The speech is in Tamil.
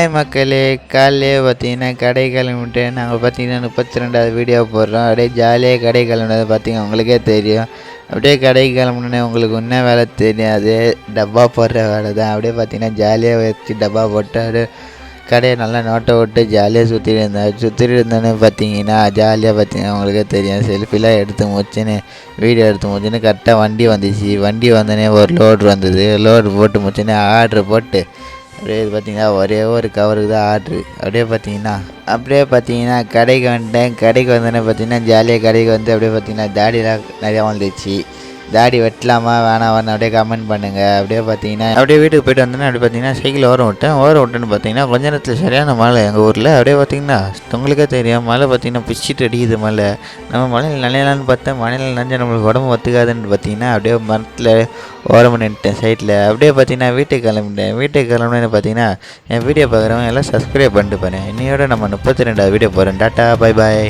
ஹாய் மக்களே, காலையிலே பார்த்தீங்கன்னா கடை கிளம்பிட்டு நாங்கள் பார்த்தீங்கன்னா 32வது வீடியோ போடுறோம். அப்படியே ஜாலியாக கடை கிளம்புனது பார்த்தீங்கன்னா உங்களுக்கே தெரியும். அப்படியே கடை கிளம்புனே உங்களுக்கு இன்னும் வேலை தெரியாது, டப்பா போடுற வேலை தான். அப்படியே பார்த்தீங்கன்னா ஜாலியாக வச்சு டப்பா போட்டு அப்படியே கடையை நல்லா நோட்டை விட்டு ஜாலியாக சுற்றிட்டு இருந்தோன்னு பார்த்தீங்கன்னா ஜாலியாக பார்த்தீங்கன்னா உங்களுக்கே தெரியும். செல்ஃபிலாம் எடுத்து முடிச்சுன்னு வீடியோ எடுத்து முடிச்சுன்னு கரெக்டாக வண்டி வந்துச்சு. வண்டி வந்தோடனே ஒரு லோடு வந்தது. லோடு போட்டு முடிச்சுன்னு ஆர்ட்ரு போட்டு அப்படியே இது பார்த்தீங்கன்னா ஒரே ஒரு கவருக்கு தான் ஆர்ட்ரு. அப்படியே பார்த்தீங்கன்னா கடைக்கு வந்துட்டேன். கடைக்கு வந்தோடனே பார்த்தீங்கன்னா ஜாலியாக கடைக்கு வந்து அப்படியே பார்த்தீங்கன்னா தாடிலாம் நிறையா வந்துச்சு. தாடி வெட்டலாமா வேணாமான்னு அப்படியே கமெண்ட் பண்ணுங்கள். அப்படியே பார்த்தீங்கன்னா அப்படியே வீட்டுக்கு போய்ட்டு வந்தோன்னே அப்படியே பார்த்தீங்கன்னா சைக்கிள் ஓரம் விட்டேன்னு பார்த்தீங்கன்னா கொஞ்ச நேரத்தில் சரியான மழை எங்கள் ஊரில். அப்படியே பார்த்தீங்கன்னா உங்களுக்கே தெரியும், மழை பார்த்தீங்கன்னா பிச்சுட்டு அடிக்குது மழை. நம்ம மழையில் நனையலான்னு பார்த்தா மழையில் நனைஞ்சா நம்மளுக்கு உடம்பு ஒத்துக்காதுன்னு பார்த்தீங்கன்னா அப்படியே மரத்தில் ஓரம் நின்றுட்டேன் சைட்டில். அப்படியே பார்த்தீங்கன்னா வீட்டுக்கு கிளம்புனேன்னு பார்த்தீங்கன்னா என் வீடியோ பார்க்குறவங்க எல்லாம் சப்ஸ்கிரைப் பண்ணிட்டு போகிறேன். இன்னையோட நம்ம 32வது வீடியோ போகிறேன். Tata, bye bye.